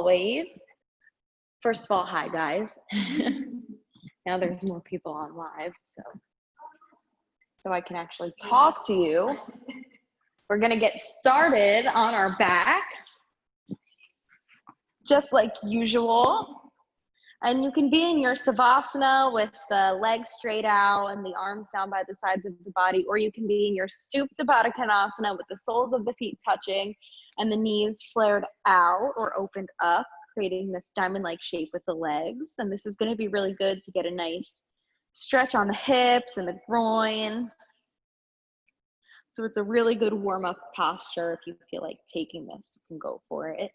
always, first of all, hi guys. Now there's more people on live, so I can actually talk to you. We're gonna get started on our backs, just like usual. And you can be in your Savasana with the legs straight out and the arms down by the sides of the body, or you can be in your Supta Baddha Konasana with the soles of the feet touching and the knees flared out or opened up, creating this diamond-like shape with the legs. And this is going to be really good to get a nice stretch on the hips and the groin. So it's a really good warm-up posture. If you feel like taking this, you can go for it.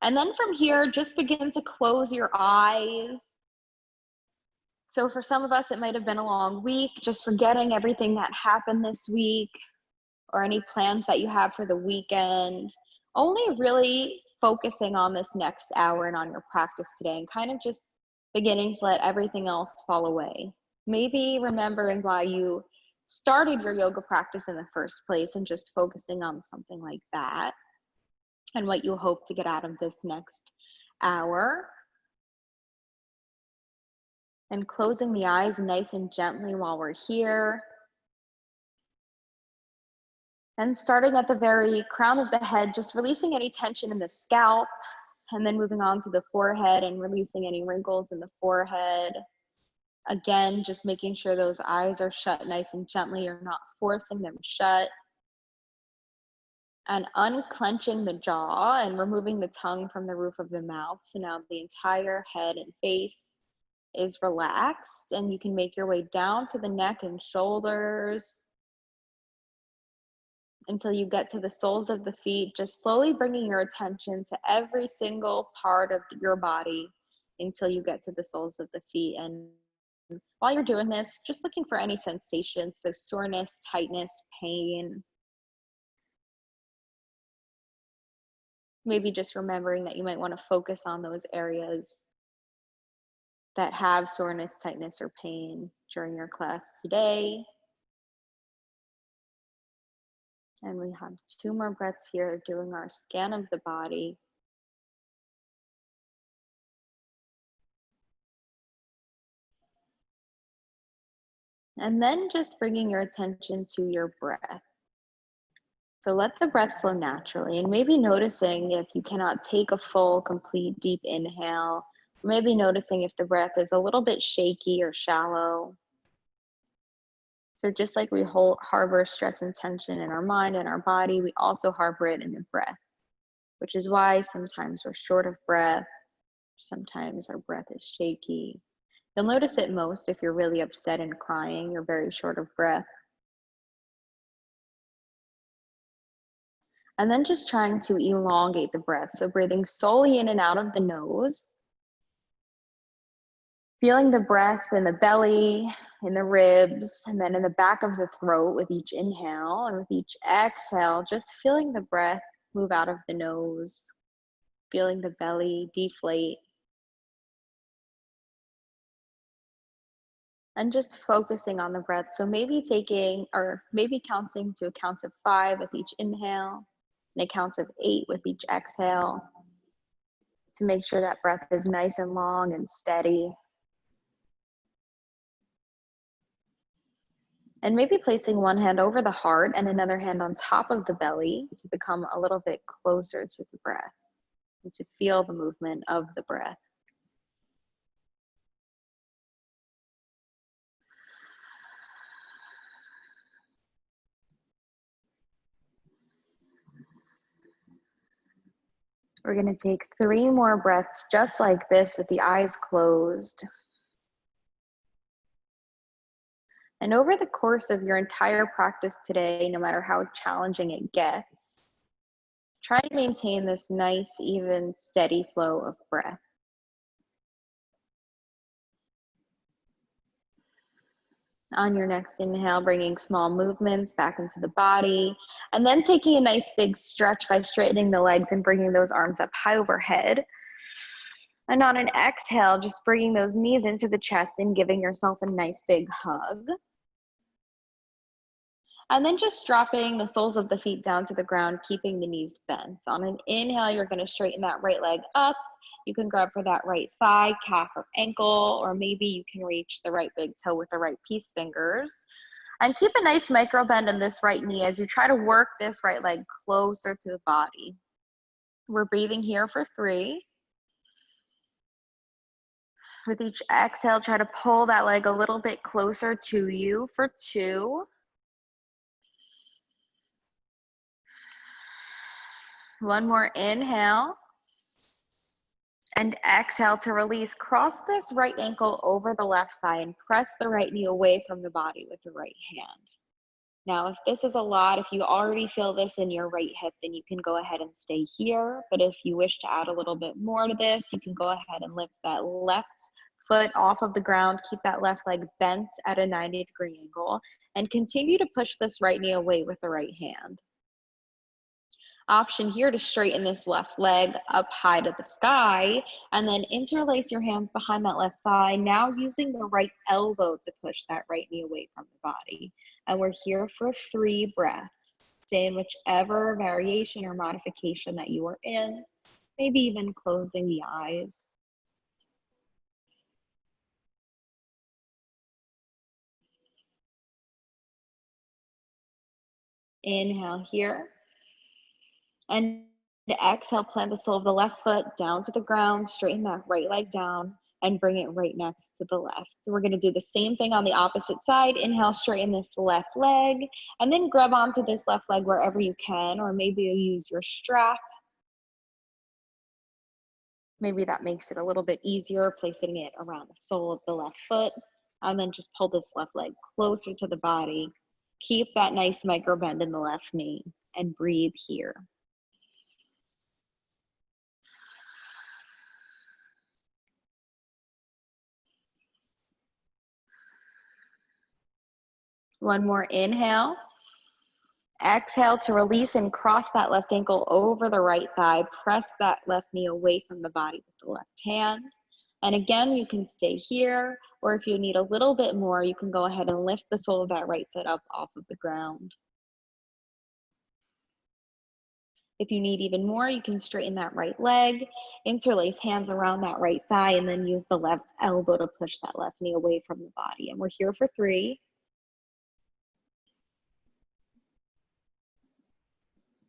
And then from here, just begin to close your eyes. So for some of us, it might have been a long week, just forgetting everything that happened this week or any plans that you have for the weekend. Only really focusing on this next hour and on your practice today, and kind of just beginning to let everything else fall away. Maybe remembering why you started your yoga practice in the first place and just focusing on something like that and what you hope to get out of this next hour. And closing the eyes nice and gently while we're here. And starting at the very crown of the head, just releasing any tension in the scalp, and then moving on to the forehead and releasing any wrinkles in the forehead. Again, just making sure those eyes are shut nice and gently. You're not forcing them shut. And unclenching the jaw and removing the tongue from the roof of the mouth. So now the entire head and face is relaxed, and you can make your way down to the neck and shoulders until you get to the soles of the feet, just slowly bringing your attention to every single part of your body until you get to the soles of the feet. And while you're doing this, just looking for any sensations, so soreness, tightness, pain. Maybe just remembering that you might want to focus on those areas that have soreness, tightness, or pain during your class today. And we have 2 more breaths here doing our scan of the body. And then just bringing your attention to your breath. So let the breath flow naturally, and maybe noticing if you cannot take a full, complete, deep inhale. Maybe noticing if the breath is a little bit shaky or shallow. So just like we harbor stress and tension in our mind and our body, we also harbor it in the breath, which is why sometimes we're short of breath. Sometimes our breath is shaky. You'll notice it most if you're really upset and crying, you're very short of breath. And then just trying to elongate the breath. So breathing solely in and out of the nose. Feeling the breath in the belly, in the ribs, and then in the back of the throat with each inhale, and with each exhale, just feeling the breath move out of the nose, feeling the belly deflate. And just focusing on the breath. So maybe counting to a count of 5 with each inhale, and a count of 8 with each exhale, to make sure that breath is nice and long and steady. And maybe placing one hand over the heart and another hand on top of the belly to become a little bit closer to the breath and to feel the movement of the breath. We're going to take 3 more breaths just like this with the eyes closed. And over the course of your entire practice today, no matter how challenging it gets, try to maintain this nice, even, steady flow of breath. On your next inhale, bringing small movements back into the body, and then taking a nice big stretch by straightening the legs and bringing those arms up high overhead. And on an exhale, just bringing those knees into the chest and giving yourself a nice big hug. And then just dropping the soles of the feet down to the ground, keeping the knees bent. On an inhale, you're going to straighten that right leg up. You can grab for that right thigh, calf, or ankle, or maybe you can reach the right big toe with the right peace fingers. And keep a nice micro bend in this right knee as you try to work this right leg closer to the body. We're breathing here for 3. With each exhale, try to pull that leg a little bit closer to you for 2. One more inhale. And exhale to release. Cross this right ankle over the left thigh and press the right knee away from the body with the right hand. Now, if this is a lot, if you already feel this in your right hip, then you can go ahead and stay here. But if you wish to add a little bit more to this, you can go ahead and lift that left foot off of the ground. Keep that left leg bent at a 90-degree angle and continue to push this right knee away with the right hand. Option here to straighten this left leg up high to the sky and then interlace your hands behind that left thigh, now using the right elbow to push that right knee away from the body. And we're here for 3 breaths. Stay in whichever variation or modification that you are in, maybe even closing the eyes. Inhale here. And exhale, plant the sole of the left foot down to the ground, straighten that right leg down, and bring it right next to the left. So we're gonna do the same thing on the opposite side. Inhale, straighten this left leg, and then grab onto this left leg wherever you can, or maybe you use your strap. Maybe that makes it a little bit easier, placing it around the sole of the left foot, and then just pull this left leg closer to the body. Keep that nice micro bend in the left knee, and breathe here. One more inhale. Exhale to release and cross that left ankle over the right thigh. Press that left knee away from the body with the left hand. And again, you can stay here, or if you need a little bit more, you can go ahead and lift the sole of that right foot up off of the ground. If you need even more, you can straighten that right leg, interlace hands around that right thigh, and then use the left elbow to push that left knee away from the body. And we're here for 3.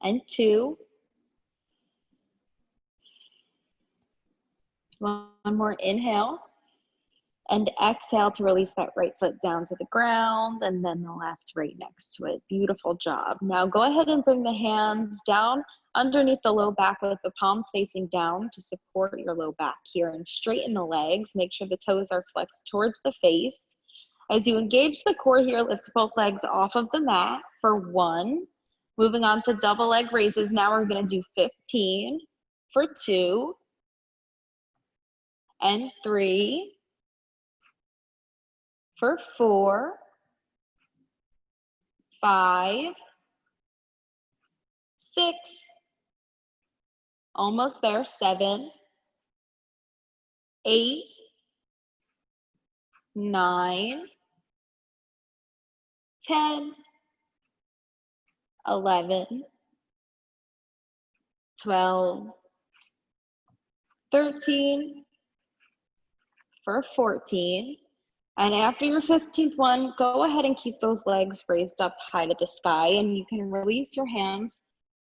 And 2. One more inhale. And exhale to release that right foot down to the ground, and then the left right next to it. Beautiful job. Now go ahead and bring the hands down underneath the low back with the palms facing down to support your low back here, and straighten the legs. Make sure the toes are flexed towards the face. As you engage the core here, lift both legs off of the mat for 1. Moving on to double leg raises. Now we're going to do 15 for 2 and 3 for 4, 5, 6, almost there, 7, 8, 9, 10, 11, 12, 13, for 14. And after your 15th one, go ahead and keep those legs raised up high to the sky, and you can release your hands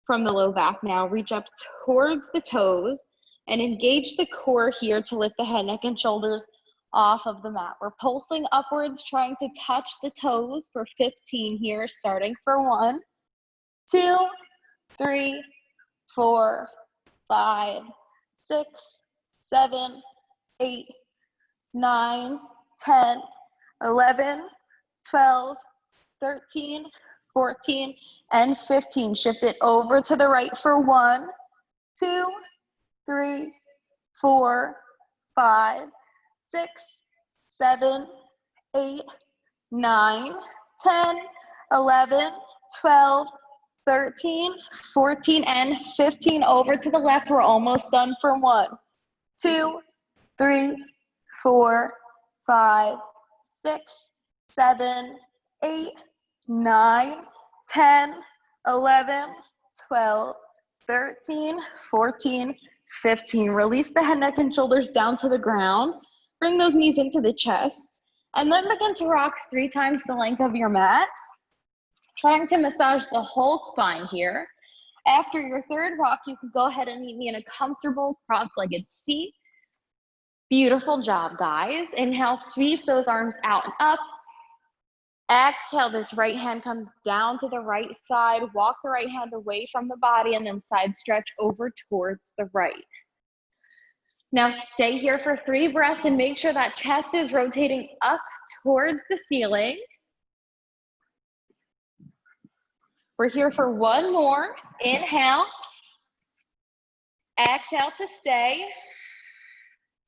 from the low back now. Reach up towards the toes and engage the core here to lift the head, neck, and shoulders off of the mat. We're pulsing upwards, trying to touch the toes for 15 here, starting for 1, 2, 3, 4, 5, 6, 7, 8, 9, 10, 11, 12, 13, 14, and 15. Shift it over to the right for 1, 2, 3, 4, 5, 6, 7, 8, 9, 10, 11, 12, 13, 14, and 15. Over to the left. We're almost done for 1, 2, 3, 4, 5, 6, 7, 8, 9, 10, 11, 12, 13, 14, 15. Release the head, neck, and shoulders down to the ground. Bring those knees into the chest. And then begin to rock 3 times the length of your mat, trying to massage the whole spine here. After your third rock, you can go ahead and meet me in a comfortable cross-legged seat. Beautiful job, guys. Inhale, sweep those arms out and up. Exhale, this right hand comes down to the right side. Walk the right hand away from the body and then side stretch over towards the right. Now stay here for 3 breaths and make sure that chest is rotating up towards the ceiling. We're here for 1 more. Inhale. Exhale to stay.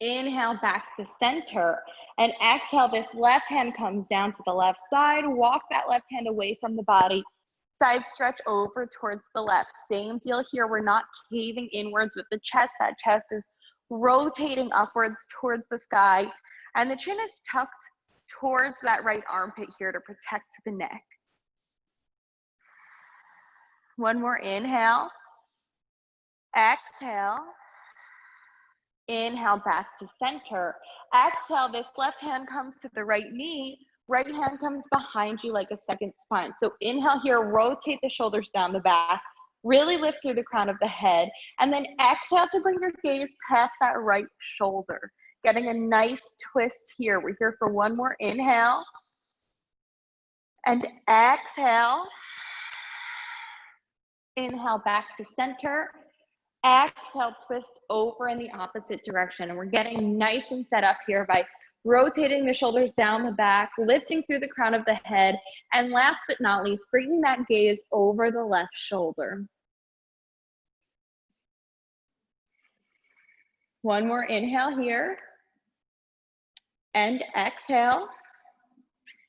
Inhale back to center. And exhale, this left hand comes down to the left side. Walk that left hand away from the body. Side stretch over towards the left. Same deal here. We're not caving inwards with the chest. That chest is rotating upwards towards the sky. And the chin is tucked towards that right armpit here to protect the neck. 1 more inhale. Exhale. Inhale back to center. Exhale, this left hand comes to the right knee. Right hand comes behind you like a second spine. So inhale here, rotate the shoulders down the back. Really lift through the crown of the head. And then exhale to bring your gaze past that right shoulder. Getting a nice twist here. We're here for 1 more inhale. And exhale. Inhale back to center. Exhale, twist over in the opposite direction. And we're getting nice and set up here by rotating the shoulders down the back, lifting through the crown of the head, and last but not least, bringing that gaze over the left shoulder. 1 more inhale here. And exhale.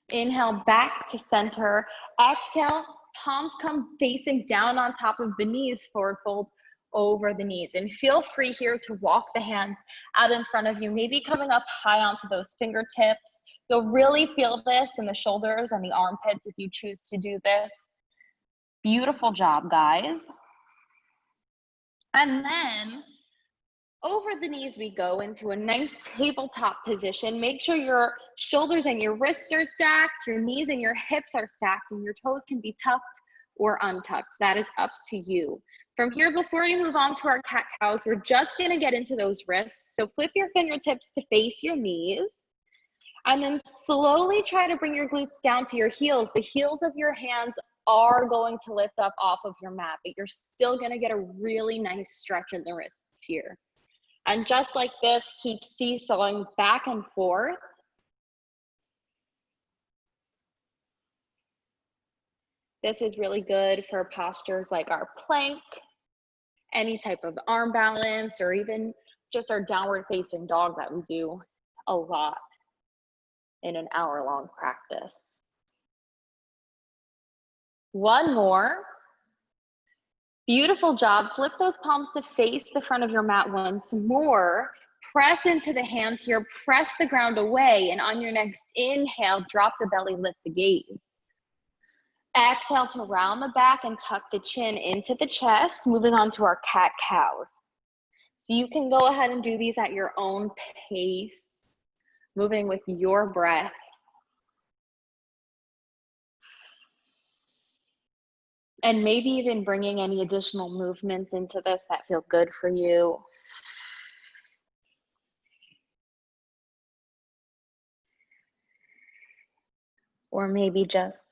Inhale back to center. Exhale, palms come facing down on top of the knees, forward fold over the knees. And feel free here to walk the hands out in front of you, maybe coming up high onto those fingertips. You'll really feel this in the shoulders and the armpits if you choose to do this. Beautiful job, guys. And then over the knees we go into a nice tabletop position. Make sure your shoulders and your wrists are stacked, your knees and your hips are stacked, and your toes can be tucked or untucked. That is up to you. From here, before you move on to our cat-cows, we're just gonna get into those wrists. So flip your fingertips to face your knees, and then slowly try to bring your glutes down to your heels. The heels of your hands are going to lift up off of your mat, but you're still gonna get a really nice stretch in the wrists here. And just like this, keep seesawing back and forth. This is really good for postures like our plank, any type of arm balance, or even just our downward facing dog that we do a lot in an hour-long practice. 1 more. Beautiful job. Flip those palms to face the front of your mat once more. Press into the hands here, press the ground away, and on your next inhale, drop the belly, lift the gaze. Exhale to round the back and tuck the chin into the chest, moving on to our cat-cows. So you can go ahead and do these at your own pace, moving with your breath. And maybe even bringing any additional movements into this that feel good for you. Or maybe just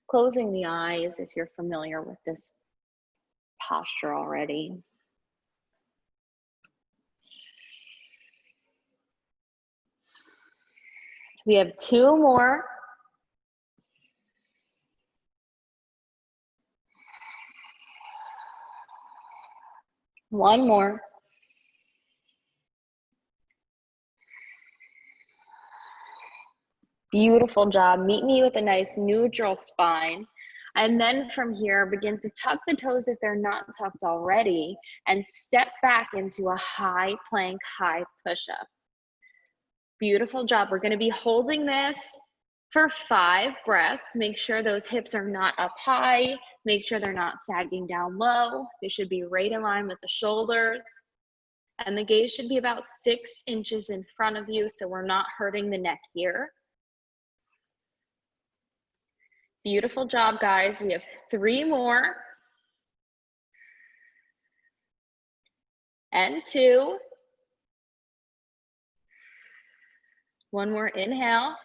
closing the eyes if you're familiar with this posture already. We have 2 more. One more. Beautiful job. Meet me with a nice neutral spine. And then from here, begin to tuck the toes if they're not tucked already, and step back into a high plank, high push-up. Beautiful job. We're gonna be holding this for 5 breaths. Make sure those hips are not up high. Make sure they're not sagging down low. They should be right in line with the shoulders. And the gaze should be about 6 inches in front of you, so we're not hurting the neck here. Beautiful job, guys. We have 3 more. And 2. One more inhale.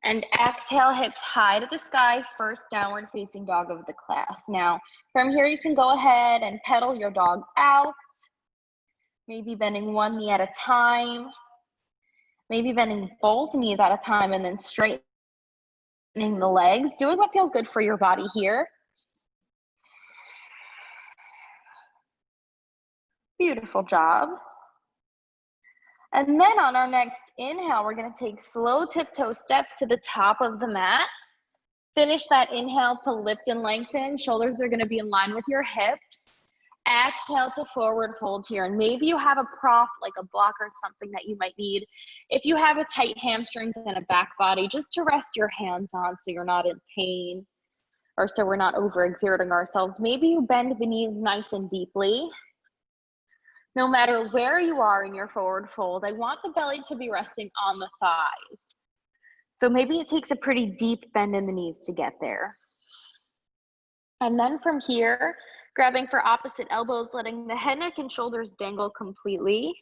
And exhale, hips high to the sky, first downward facing dog of the class. Now, from here, you can go ahead and pedal your dog out, maybe bending one knee at a time, maybe bending both knees at a time, and then straightening the legs, doing what feels good for your body here. Beautiful job. And then on our next inhale, we're going to take slow tiptoe steps to the top of the mat. Finish that inhale to lift and lengthen. Shoulders are going to be in line with your hips. Exhale to forward fold here. And maybe you have a prop, like a block or something that you might need. If you have a tight hamstrings and a back body, just to rest your hands on so you're not in pain or so we're not overexerting ourselves. Maybe you bend the knees nice and deeply. No matter where you are in your forward fold, I want the belly to be resting on the thighs. So maybe it takes a pretty deep bend in the knees to get there. And then from here, grabbing for opposite elbows, letting the head, neck, and shoulders dangle completely.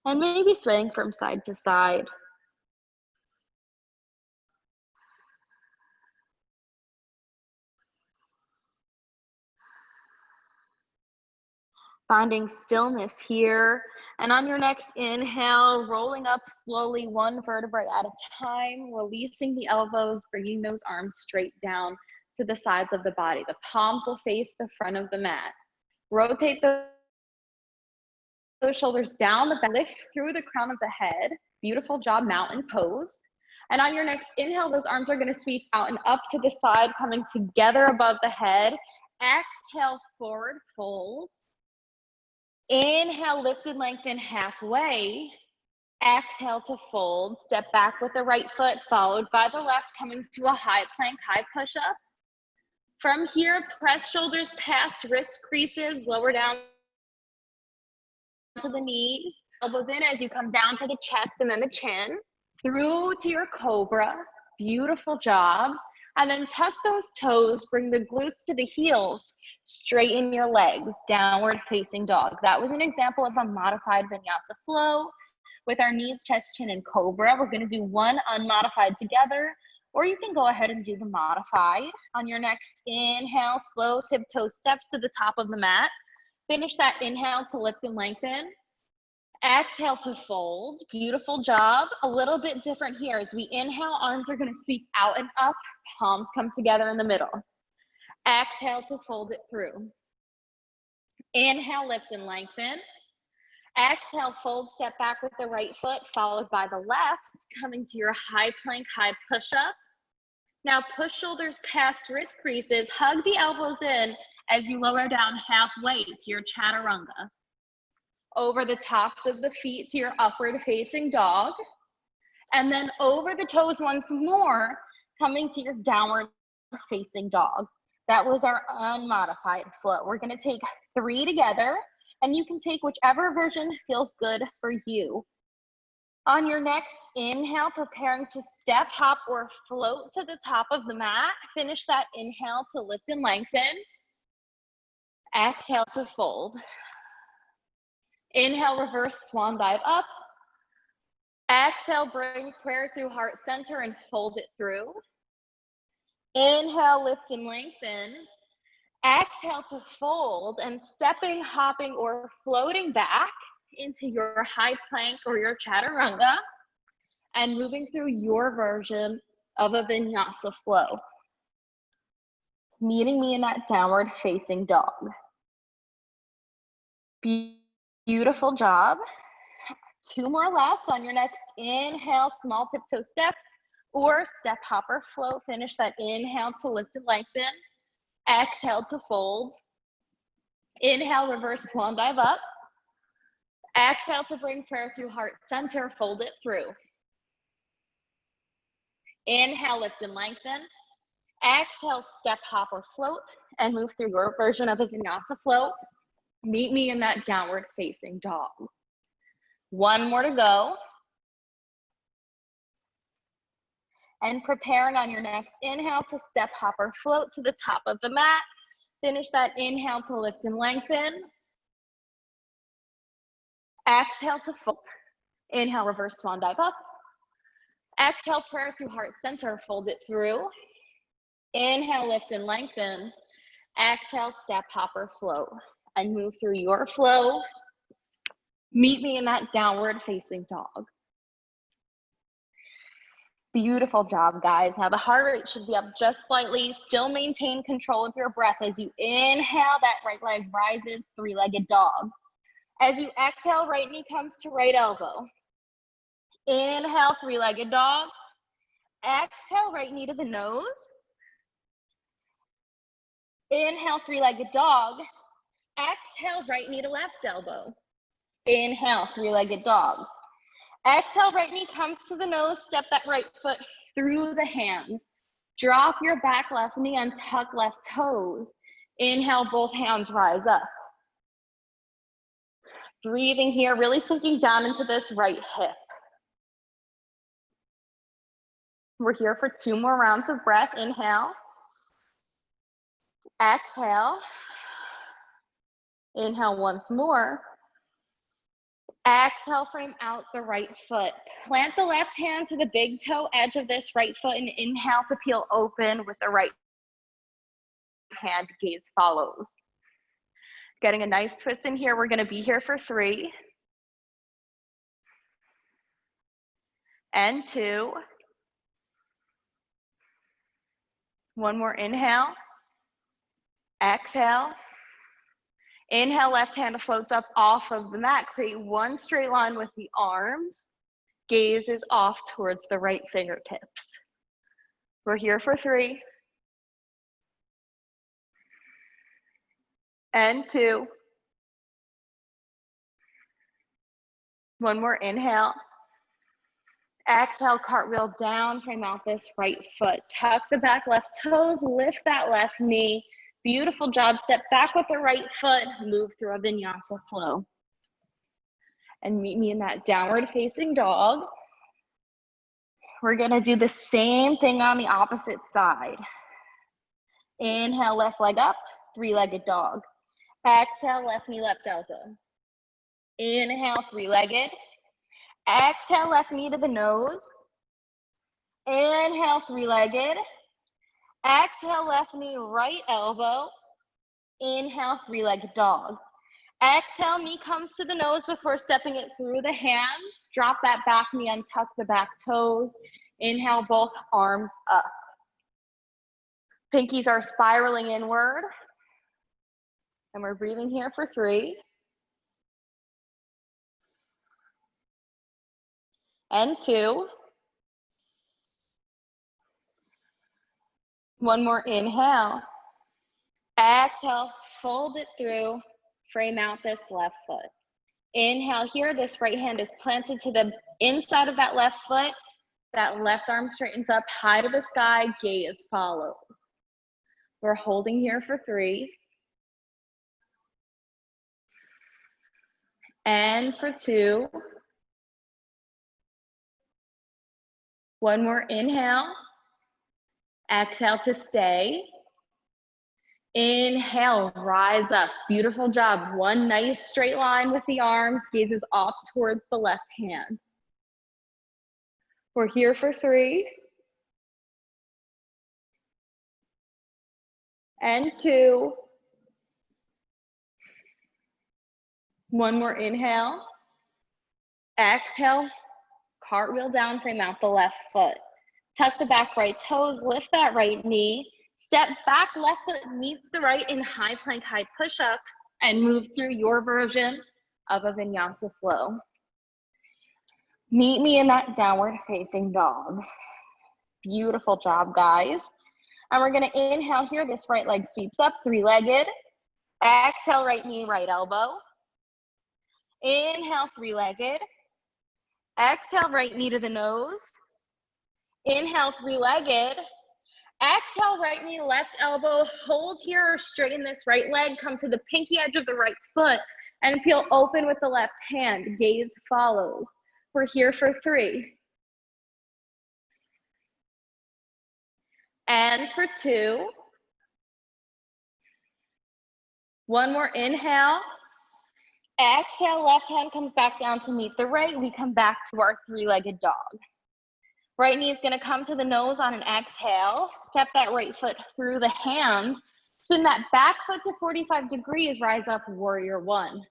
And maybe swaying from side to side. Finding stillness here. And on your next inhale, rolling up slowly, one vertebrae at a time, releasing the elbows, bringing those arms straight down to the sides of the body. The palms will face the front of the mat. Rotate those shoulders down the back, lift through the crown of the head. Beautiful job, mountain pose. And on your next inhale, those arms are going to sweep out and up to the side, coming together above the head. Exhale, forward fold. Inhale, lift and lengthen halfway. Exhale to fold. Step back with the right foot, followed by the left, coming to a high plank, high push-up. From here, press shoulders past wrist creases, lower down to the knees. Elbows in as you come down to the chest and then the chin. Through to your cobra. Beautiful job. And then tuck those toes, bring the glutes to the heels, straighten your legs, downward facing dog. That was an example of a modified vinyasa flow with our knees, chest, chin, and cobra. We're gonna do one unmodified together, or you can go ahead and do the modified. On your next inhale, slow tiptoe steps to the top of the mat. Finish that inhale to lift and lengthen. Exhale to fold. Beautiful job. A little bit different here. As we inhale, arms are going to sweep out and up. Palms come together in the middle. Exhale to fold it through. Inhale, lift and lengthen. Exhale, fold, step back with the right foot, followed by the left, coming to your high plank, high push-up. Now push shoulders past wrist creases. Hug the elbows in as you lower down halfway to your chaturanga. Over the tops of the feet to your upward facing dog. And then over the toes once more, coming to your downward facing dog. That was our unmodified flow. We're gonna take 3 together, and you can take whichever version feels good for you. On your next inhale, preparing to step, hop, or float to the top of the mat. Finish that inhale to lift and lengthen. Exhale to fold. Inhale, reverse swan dive up. Exhale, bring prayer through heart center and fold it through. Inhale, lift and lengthen. Exhale to fold, and stepping, hopping, or floating back into your high plank or your chaturanga and moving through your version of a vinyasa flow. Meeting me in that downward facing dog. Beautiful job. 2 more left. On your next inhale, small tiptoe steps or step, hop, or float. Finish that inhale to lift and lengthen. Exhale to fold. Inhale, reverse swan dive up. Exhale to bring prayer through heart center, fold it through. Inhale, lift and lengthen. Exhale, step, hop, or float, and move through your version of a vinyasa flow. Meet me in that downward facing dog. One more to go. And preparing on your next inhale to step, hop, or float to the top of the mat. Finish that inhale to lift and lengthen. Exhale to fold. Inhale, reverse swan dive up. Exhale, prayer through heart center, fold it through. Inhale, lift and lengthen. Exhale, step, hop, or float. And move through your flow. Meet me in that downward facing dog. Beautiful job, guys. Now the heart rate should be up just slightly. Still maintain control of your breath as you inhale, that right leg rises, three-legged dog. As you exhale, right knee comes to right elbow. Inhale, three-legged dog. Exhale, right knee to the nose. Inhale, three-legged dog. Exhale, right knee to left elbow. Inhale, three-legged dog. Exhale, right knee comes to the nose. Step that right foot through the hands. Drop your back left knee, untuck left toes. Inhale, both hands rise up. Breathing here, really sinking down into this right hip. We're here for 2 more rounds of breath. Inhale. Exhale. Inhale once more. Exhale, frame out the right foot. Plant the left hand to the big toe edge of this right foot and inhale to peel open with the right hand, gaze follows. Getting a nice twist in here. We're gonna be here for 3. And 2. One more inhale. Exhale. Inhale, left hand floats up off of the mat. Create one straight line with the arms. Gaze is off towards the right fingertips. We're here for 3. And 2. One more inhale. Exhale, cartwheel down, frame out this right foot. Tuck the back left toes, lift that left knee. Beautiful job. Step back with the right foot, move through a vinyasa flow. And meet me in that downward facing dog. We're gonna do the same thing on the opposite side. Inhale, left leg up, three-legged dog. Exhale, left knee, left elbow. Inhale, three-legged. Exhale, left knee to the nose. Inhale, three-legged. Exhale, left knee, right elbow. Inhale, three-legged dog. Exhale, knee comes to the nose before stepping it through the hands. Drop that back knee, untuck the back toes. Inhale, both arms up. Pinkies are spiraling inward. And we're breathing here for 3. And 2. One more inhale. Exhale, fold it through, frame out this left foot. Inhale here, this right hand is planted to the inside of that left foot. That left arm straightens up high to the sky, gaze follows. We're holding here for 3. And for 2. One more inhale. Exhale to stay. Inhale, rise up. Beautiful job. One nice straight line with the arms, gazes off towards the left hand. We're here for 3. And 2. One more inhale. Exhale, cartwheel down, frame out the left foot. Tuck the back right toes, lift that right knee. Step back, left foot meets the right in high plank, high push-up, and move through your version of a vinyasa flow. Meet me in that downward facing dog. Beautiful job, guys. And we're gonna inhale here, this right leg sweeps up, three-legged. Exhale, right knee, right elbow. Inhale, three-legged. Exhale, right knee to the nose. Inhale, three-legged. Exhale, right knee, left elbow. Hold here or straighten this right leg. Come to the pinky edge of the right foot and peel open with the left hand. Gaze follows. We're here for 3. And for 2. One more inhale. Exhale, left hand comes back down to meet the right. We come back to our 3-legged dog. Right knee is gonna come to the nose on an exhale. Step that right foot through the hands. Spin that back foot to 45 degrees, rise up, warrior 1.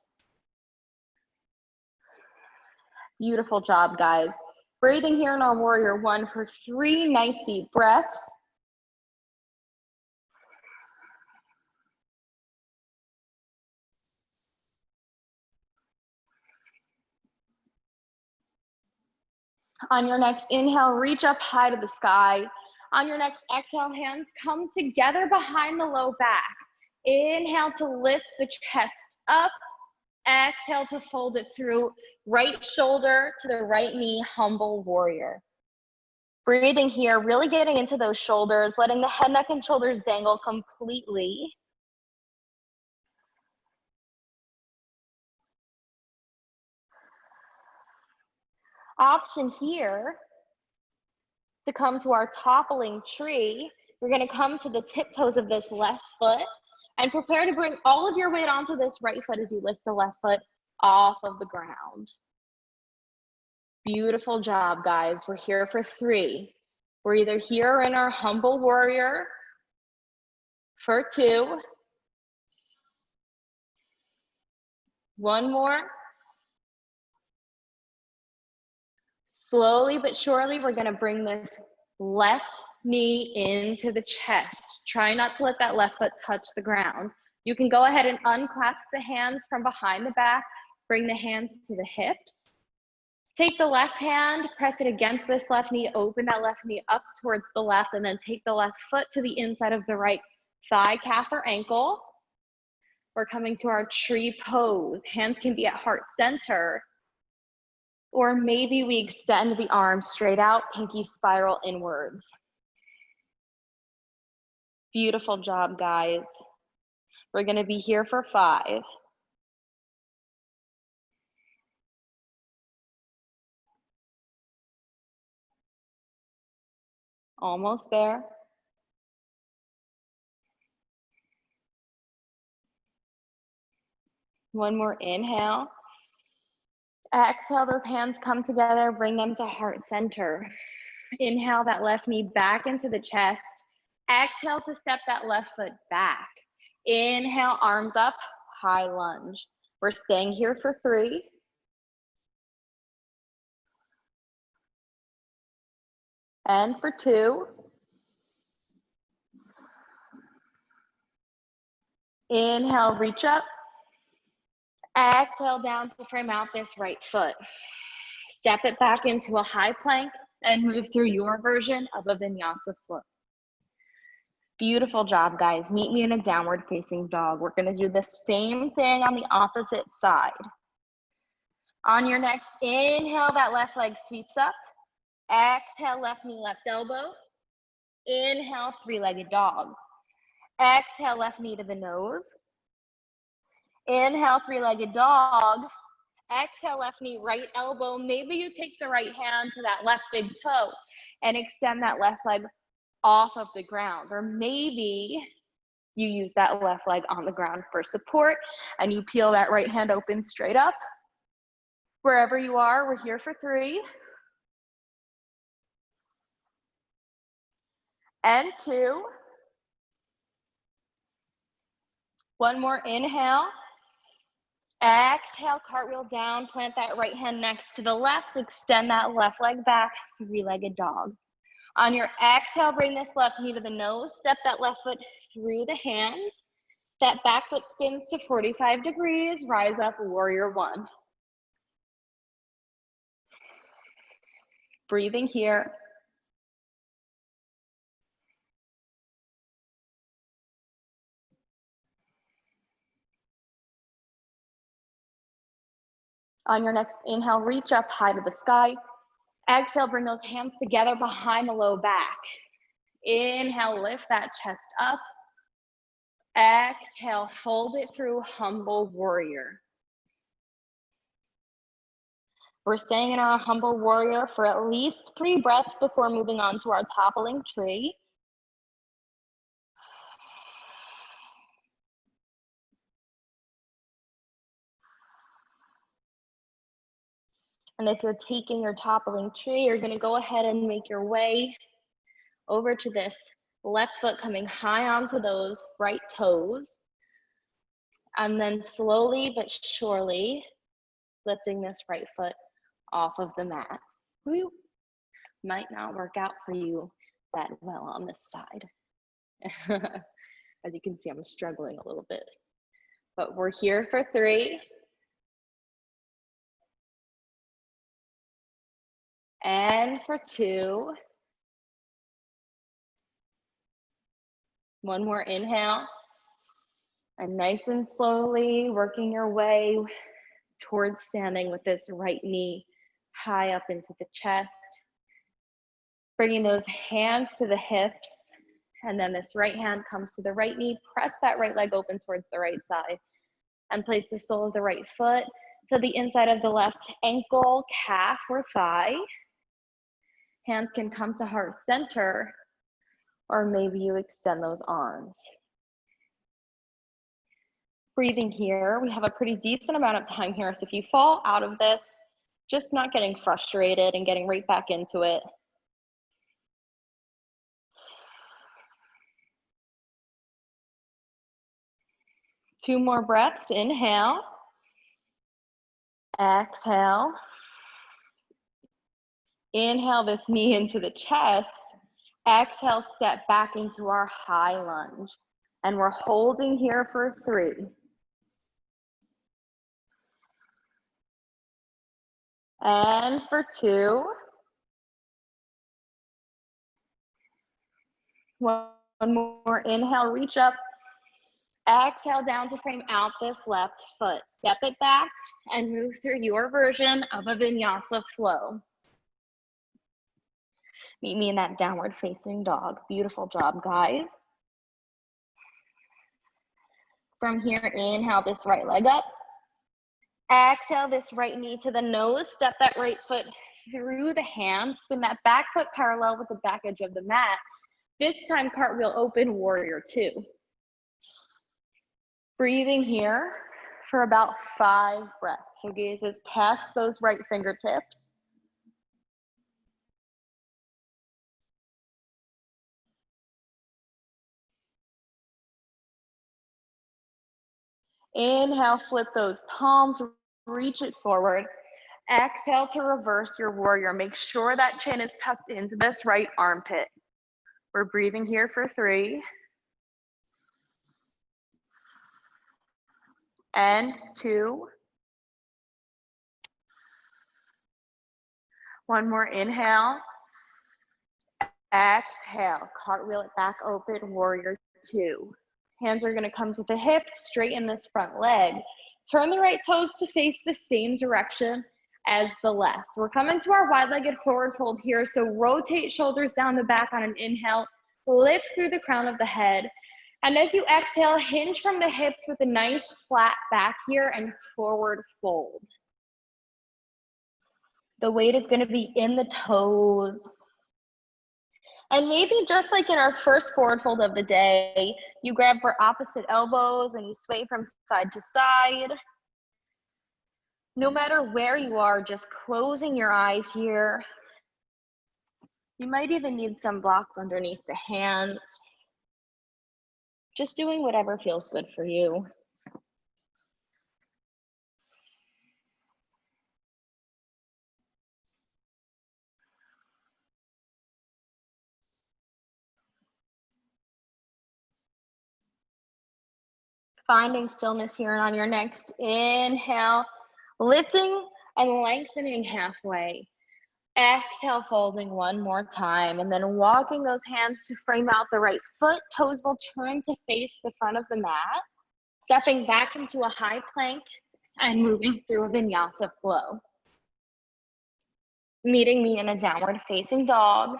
Beautiful job, guys. Breathing here in our warrior 1 for 3 nice deep breaths. On your next inhale, reach up high to the sky. On your next exhale, hands come together behind the low back. Inhale to lift the chest up. Exhale to fold it through. Right shoulder to the right knee, humble warrior. Breathing here, really getting into those shoulders, letting the head, neck, and shoulders dangle completely. Option here to come to our toppling tree. We're gonna come to the tiptoes of this left foot and prepare to bring all of your weight onto this right foot as you lift the left foot off of the ground. Beautiful job, guys. We're here for 3. We're either here in our humble warrior for 2. One more. Slowly but surely, we're gonna bring this left knee into the chest. Try not to let that left foot touch the ground. You can go ahead and unclasp the hands from behind the back, bring the hands to the hips. Take the left hand, press it against this left knee, open that left knee up towards the left, and then take the left foot to the inside of the right thigh, calf, or ankle. We're coming to our tree pose. Hands can be at heart center, or maybe we extend the arms straight out, pinky spiral inwards. Beautiful job, guys. We're gonna be here for 5. Almost there. One more inhale. Exhale, those hands come together, bring them to heart center. Inhale that left knee back into the chest. Exhale to step that left foot back. Inhale, arms up, high lunge. We're staying here for 3. And for 2. Inhale, reach up. Exhale down to frame out this right foot. Step it back into a high plank and move through your version of a vinyasa flow. Beautiful job, guys. Meet me in a downward facing dog. We're gonna do the same thing on the opposite side. On your next inhale, that left leg sweeps up. Exhale, left knee, left elbow. Inhale, 3-legged dog. Exhale, left knee to the nose. Inhale, 3-legged dog. Exhale, left knee, right elbow. Maybe you take the right hand to that left big toe and extend that left leg off of the ground. Or maybe you use that left leg on the ground for support and you peel that right hand open straight up. Wherever you are, we're here for 3. And 2. One more inhale. Exhale, cartwheel down, plant that right hand next to the left, extend that left leg back, 3-legged dog. On your exhale, bring this left knee to the nose, step that left foot through the hands. That back foot spins to 45 degrees, rise up, warrior 1. Breathing here. On your next inhale, reach up high to the sky. Exhale, bring those hands together behind the low back. Inhale, lift that chest up. Exhale, fold it through humble warrior. We're staying in our humble warrior for at least 3 breaths before moving on to our toppling tree. And if you're taking your toppling tree, you're going to go ahead and make your way over to this left foot coming high onto those right toes. And then slowly but surely lifting this right foot off of the mat. Woo. Might not work out for you that well on this side. As you can see, I'm struggling a little bit. But we're here for 3. And for 2. One more inhale. And nice and slowly working your way towards standing with this right knee high up into the chest. Bringing those hands to the hips. And then this right hand comes to the right knee. Press that right leg open towards the right side. And place the sole of the right foot to the inside of the left ankle, calf, or thigh. Hands can come to heart center, or maybe you extend those arms. Breathing here, we have a pretty decent amount of time here, so if you fall out of this, just not getting frustrated and getting right back into it. Two more breaths, inhale, exhale. Inhale this knee into the chest. Exhale, step back into our high lunge. And we're holding here for 3. And for 2. One more inhale, reach up. Exhale down to frame out this left foot. Step it back and move through your version of a vinyasa flow. Meet me in that downward facing dog. Beautiful job, guys. From here, inhale this right leg up. Exhale this right knee to the nose. Step that right foot through the hands. Spin that back foot parallel with the back edge of the mat. This time, cartwheel open, warrior 2. Breathing here for about 5 breaths. So gazes past those right fingertips. Inhale, flip those palms, reach it forward. Exhale to reverse your warrior. Make sure that chin is tucked into this right armpit. We're breathing here for 3. And 2. One more inhale. Exhale, cartwheel it back open, warrior 2. Hands are gonna come to the hips, straighten this front leg. Turn the right toes to face the same direction as the left. We're coming to our wide-legged forward fold here, so rotate shoulders down the back on an inhale, lift through the crown of the head, and as you exhale, hinge from the hips with a nice flat back here and forward fold. The weight is gonna be in the toes. And maybe just like in our first forward fold of the day, you grab for opposite elbows and you sway from side to side. No matter where you are, just closing your eyes here. You might even need some blocks underneath the hands. Just doing whatever feels good for you. Finding stillness here, and on your next inhale, lifting and lengthening halfway. Exhale, folding one more time, and then walking those hands to frame out the right foot. Toes will turn to face the front of the mat. Stepping back into a high plank and moving through a vinyasa flow. Meeting me in a downward facing dog.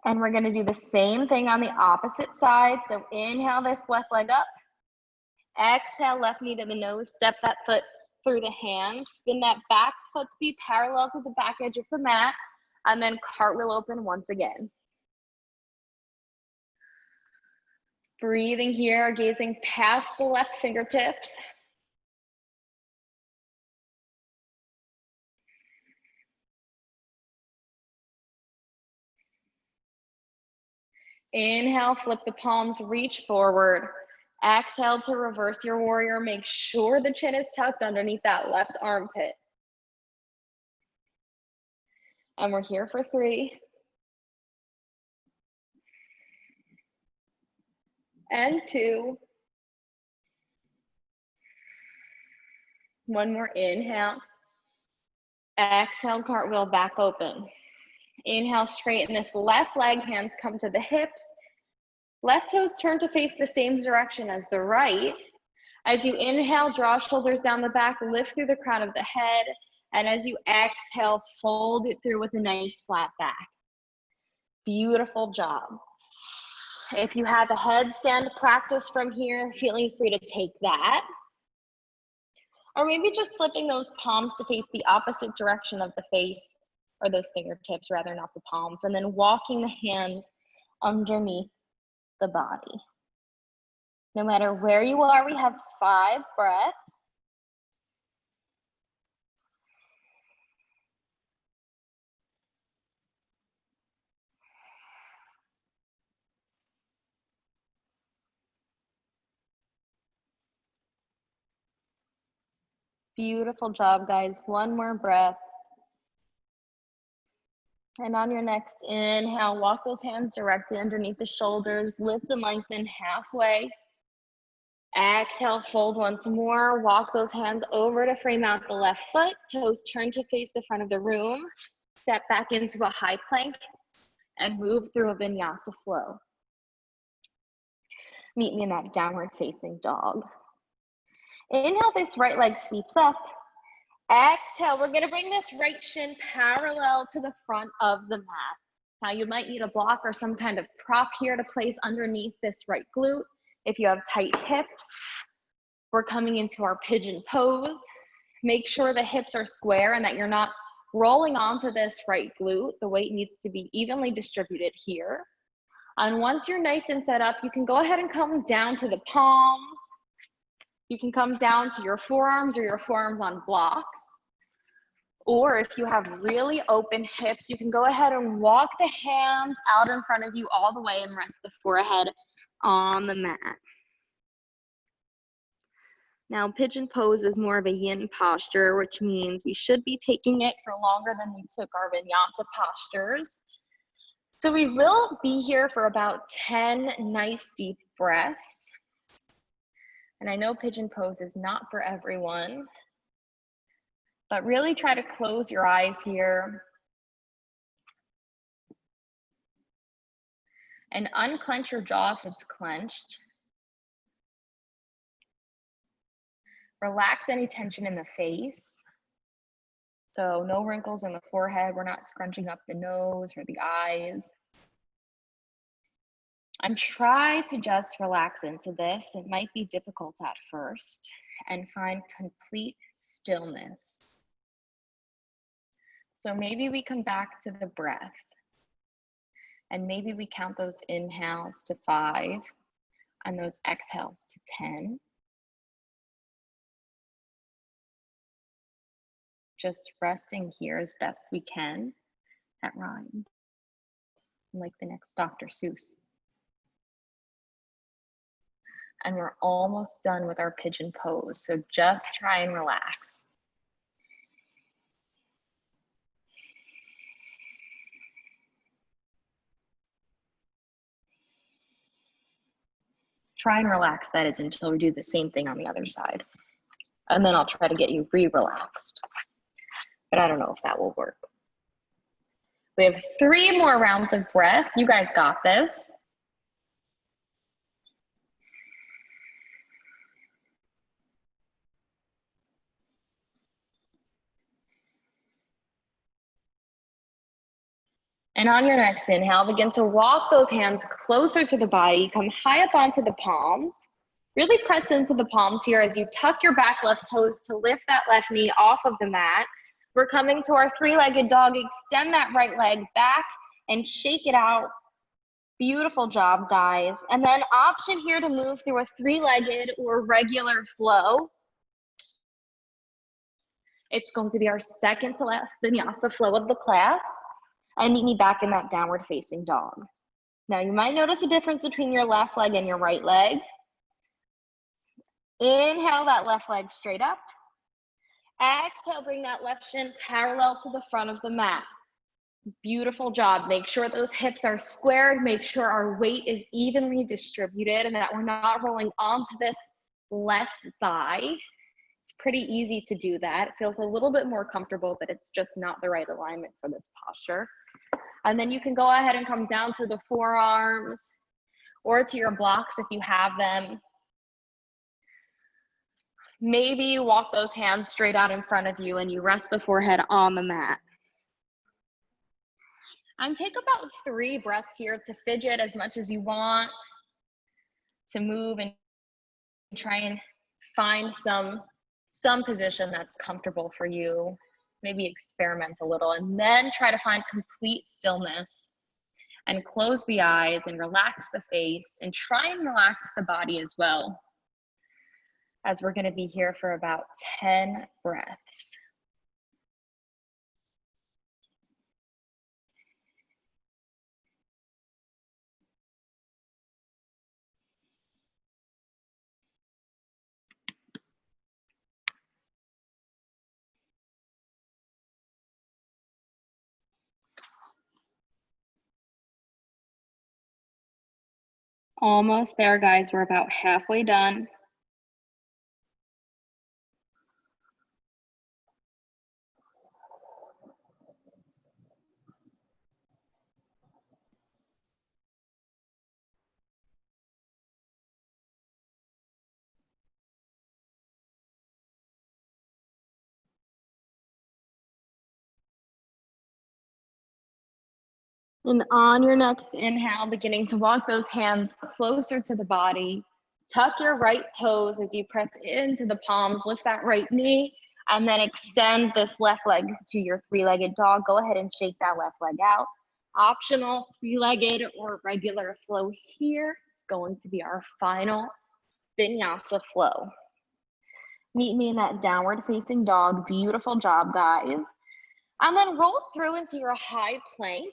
And we're gonna do the same thing on the opposite side. So inhale this left leg up. Exhale, left knee to the nose. Step that foot through the hand. Spin that back foot to be parallel to the back edge of the mat. And then cartwheel open once again. Breathing here, gazing past the left fingertips. Inhale, flip the palms, reach forward. Exhale to reverse your warrior. Make sure the chin is tucked underneath that left armpit. And we're here for 3. And 2. One more inhale. Exhale, cartwheel back open. Inhale, straighten this left leg, hands come to the hips. Left toes turn to face the same direction as the right. As you inhale, draw shoulders down the back, lift through the crown of the head. And as you exhale, fold it through with a nice flat back. Beautiful job. If you have a headstand practice from here, feeling free to take that. Or maybe just flipping those palms to face the opposite direction of the face, or those fingertips rather, not the palms, and then walking the hands underneath the body. No matter where you are, we have 5 breaths. Beautiful job, guys. One more breath. And on your next inhale, walk those hands directly underneath the shoulders, lift and lengthen halfway. Exhale, fold once more. Walk those hands over to frame out the left foot. Toes turn to face the front of the room. Step back into a high plank and move through a vinyasa flow. Meet me in that downward facing dog. Inhale, this right leg sweeps up. Exhale, we're gonna bring this right shin parallel to the front of the mat. Now you might need a block or some kind of prop here to place underneath this right glute. If you have tight hips, we're coming into our pigeon pose. Make sure the hips are square and that you're not rolling onto this right glute. The weight needs to be evenly distributed here. And once you're nice and set up, you can go ahead and come down to the palms. You can come down to your forearms or your forearms on blocks. Or if you have really open hips, you can go ahead and walk the hands out in front of you all the way and rest the forehead on the mat. Now, pigeon pose is more of a yin posture, which means we should be taking it for longer than we took our vinyasa postures. So we will be here for about 10 nice deep breaths. And I know pigeon pose is not for everyone, but really try to close your eyes here and unclench your jaw if it's clenched. Relax any tension in the face. So no wrinkles in the forehead. We're not scrunching up the nose or the eyes. And try to just relax into this. It might be difficult at first, and find complete stillness. So maybe we come back to the breath, and maybe we count those inhales to 5 and those exhales to 10. Just resting here as best we can. That rhymed. Like the next Dr. Seuss. And we're almost done with our pigeon pose, so just try and relax. Try and relax, that is, until we do the same thing on the other side. And then I'll try to get you re-relaxed. But I don't know if that will work. We have 3 more rounds of breath. You guys got this. And on your next inhale, begin to walk those hands closer to the body, come high up onto the palms. Really press into the palms here as you tuck your back left toes to lift that left knee off of the mat. We're coming to our three-legged dog. Extend that right leg back and shake it out. Beautiful job, guys. And then option here to move through a three-legged or regular flow. It's going to be our second to last vinyasa flow of the class. And meet me back in that downward facing dog. Now you might notice a difference between your left leg and your right leg. Inhale that left leg straight up. Exhale, bring that left shin parallel to the front of the mat. Beautiful job. Make sure those hips are squared. Make sure our weight is evenly distributed and that we're not rolling onto this left thigh. It's pretty easy to do that. It feels a little bit more comfortable, but it's just not the right alignment for this posture. And then you can go ahead and come down to the forearms or to your blocks if you have them. Maybe walk those hands straight out in front of you and you rest the forehead on the mat. And take about 3 breaths here to fidget as much as you want, to move and try and find some position that's comfortable for you. Maybe experiment a little and then try to find complete stillness and close the eyes and relax the face and try and relax the body as well, as we're going to be here for about 10 breaths. Almost there, guys. We're about halfway done. And on your next inhale, beginning to walk those hands closer to the body. Tuck your right toes as you press into the palms, lift that right knee, and then extend this left leg to your three-legged dog. Go ahead and shake that left leg out. Optional three-legged or regular flow here. It's going to be our final vinyasa flow. Meet me in that downward facing dog. Beautiful job, guys. And then roll through into your high plank.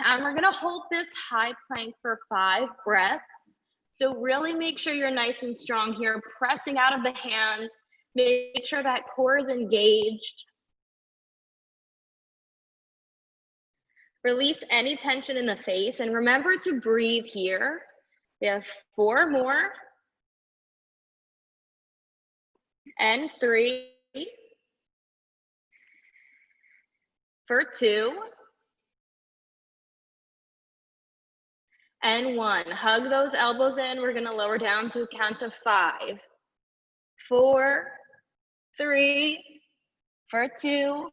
And we're gonna hold this high plank for 5 breaths. So really make sure you're nice and strong here, pressing out of the hands. Make sure that core is engaged. Release any tension in the face and remember to breathe here. We have 4 more. And 3. For 2. And 1. Hug those elbows in. We're gonna lower down to a count of 5. 4, 3, for 2,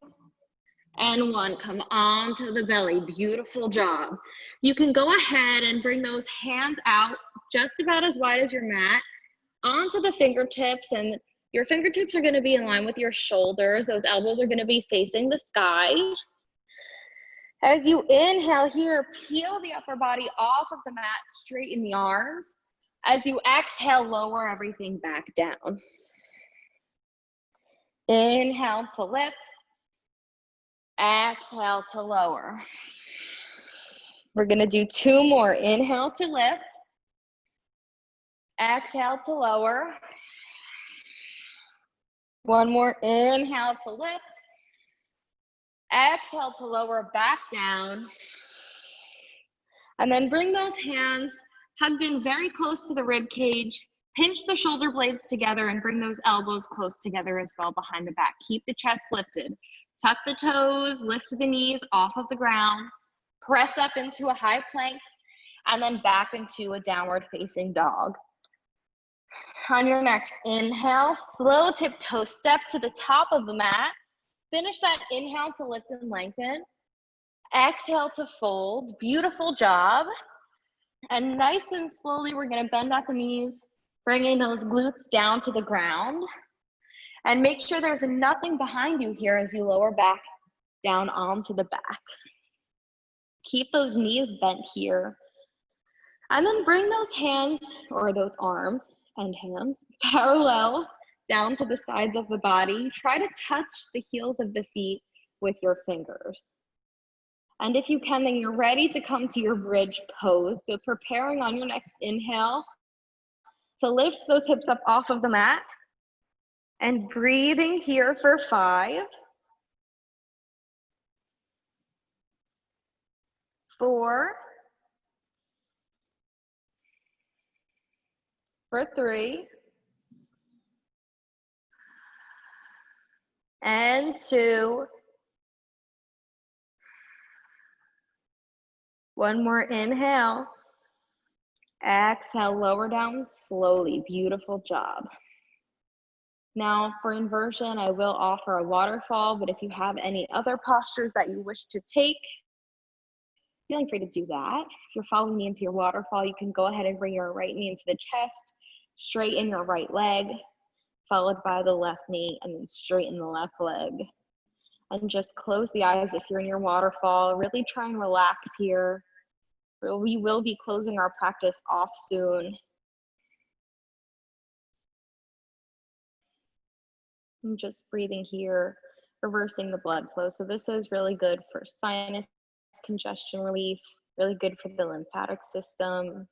and 1. Come on to the belly. Beautiful job. You can go ahead and bring those hands out just about as wide as your mat onto the fingertips, and your fingertips are gonna be in line with your shoulders. Those elbows are gonna be facing the sky. As you inhale here, peel the upper body off of the mat, straighten the arms. As you exhale, lower everything back down. Inhale to lift. Exhale to lower. We're gonna do 2 more. Inhale to lift. Exhale to lower. 1 more. Inhale to lift. Exhale to lower back down. And then bring those hands hugged in very close to the rib cage. Pinch the shoulder blades together and bring those elbows close together as well behind the back. Keep the chest lifted. Tuck the toes, lift the knees off of the ground. Press up into a high plank and then back into a downward facing dog. On your next inhale, slow tiptoe step to the top of the mat. Finish that inhale to lift and lengthen. Exhale to fold. Beautiful job. And nice and slowly, we're gonna bend at the knees, bringing those glutes down to the ground. And make sure there's nothing behind you here as you lower back down onto the back. Keep those knees bent here. And then bring those hands, or those arms and hands, parallel down to the sides of the body. Try to touch the heels of the feet with your fingers. And if you can, then you're ready to come to your bridge pose. So preparing on your next inhale to lift those hips up off of the mat. And breathing here for 5, 4, for 3, and 2. One more inhale. Exhale, lower down slowly. Beautiful job. Now for inversion, I will offer a waterfall, but if you have any other postures that you wish to take, feeling free to do that. If you're following me into your waterfall, you can go ahead and bring your right knee into the chest, straighten your right leg, followed by the left knee, and then straighten the left leg. And just close the eyes if you're in your waterfall. Really try and relax here. We will be closing our practice off soon. And just breathing here, reversing the blood flow. So this is really good for sinus congestion relief, really good for the lymphatic system.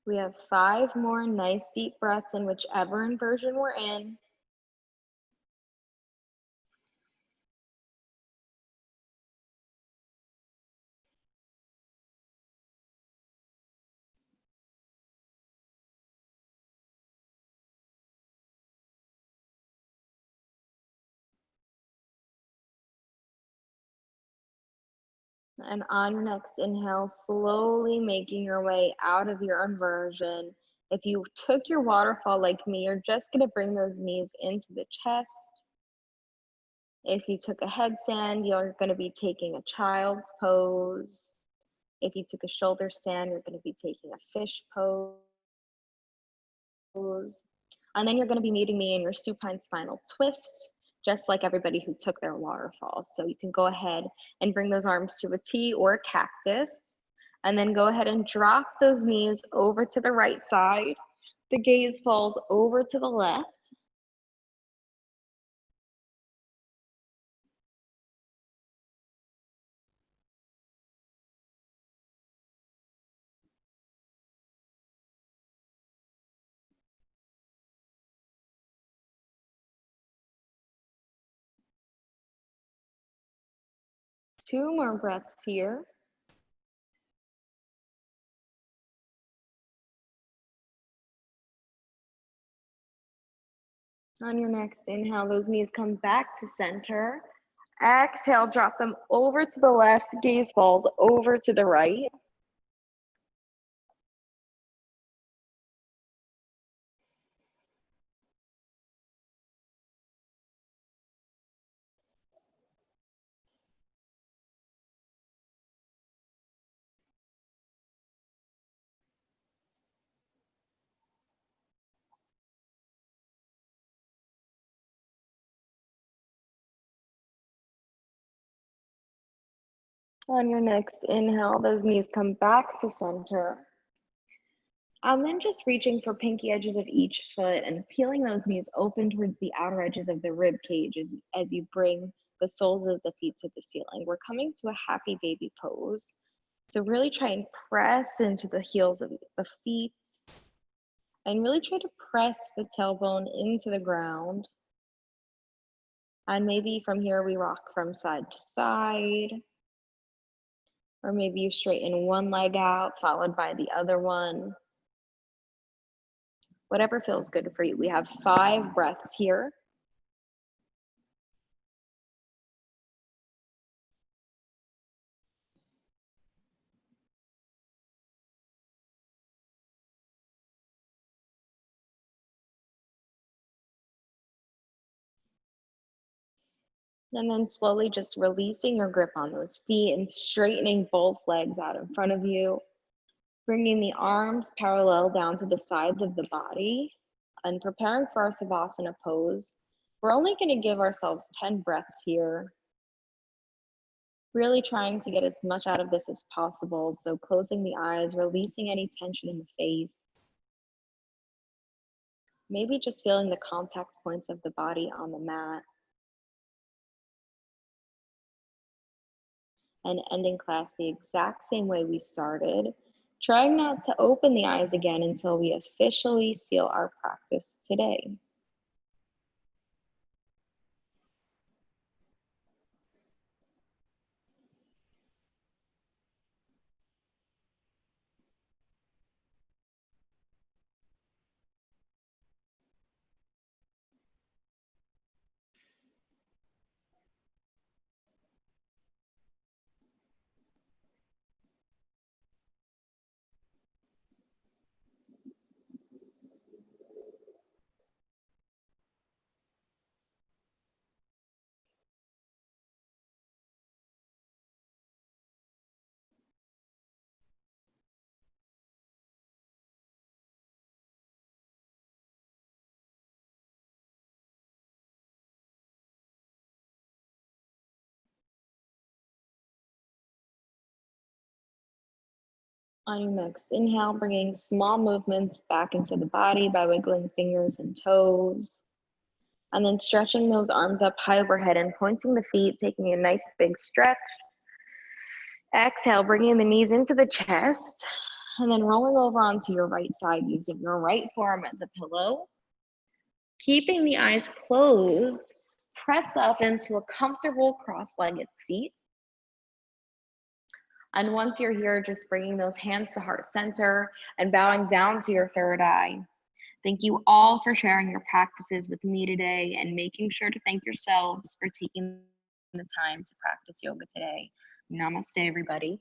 We have 5 more nice deep breaths in whichever inversion we're in. And on your next inhale, slowly making your way out of your inversion. If you took your waterfall like me, you're just gonna bring those knees into the chest. If you took a headstand, you're gonna be taking a child's pose. If you took a shoulder stand, you're gonna be taking a fish pose. And then you're gonna be meeting me in your supine spinal twist, just like everybody who took their waterfall. So you can go ahead and bring those arms to a T or a cactus, and then go ahead and drop those knees over to the right side. The gaze falls over to the left. Two more breaths here. On your next inhale, those knees come back to center. Exhale, drop them over to the left, gaze falls over to the right. On your next inhale, those knees come back to center. And then just reaching for pinky edges of each foot and peeling those knees open towards the outer edges of the rib cage as you bring the soles of the feet to the ceiling. We're coming to a happy baby pose. So really try and press into the heels of the feet and really try to press the tailbone into the ground. And maybe from here we rock from side to side. Or maybe you straighten one leg out, followed by the other one. Whatever feels good for you. We have 5 breaths here. And then slowly just releasing your grip on those feet and straightening both legs out in front of you. Bringing the arms parallel down to the sides of the body and preparing for our Savasana pose. We're only going to give ourselves 10 breaths here. Really trying to get as much out of this as possible. So closing the eyes, releasing any tension in the face. Maybe just feeling the contact points of the body on the mat. And ending class the exact same way we started. Trying not to open the eyes again until we officially seal our practice today. On your next inhale, bringing small movements back into the body by wiggling fingers and toes. And then stretching those arms up high overhead and pointing the feet, taking a nice big stretch. Exhale, bringing the knees into the chest. And then rolling over onto your right side using your right forearm as a pillow. Keeping the eyes closed, press up into a comfortable cross-legged seat. And once you're here, just bringing those hands to heart center and bowing down to your third eye. Thank you all for sharing your practices with me today and making sure to thank yourselves for taking the time to practice yoga today. Namaste, everybody.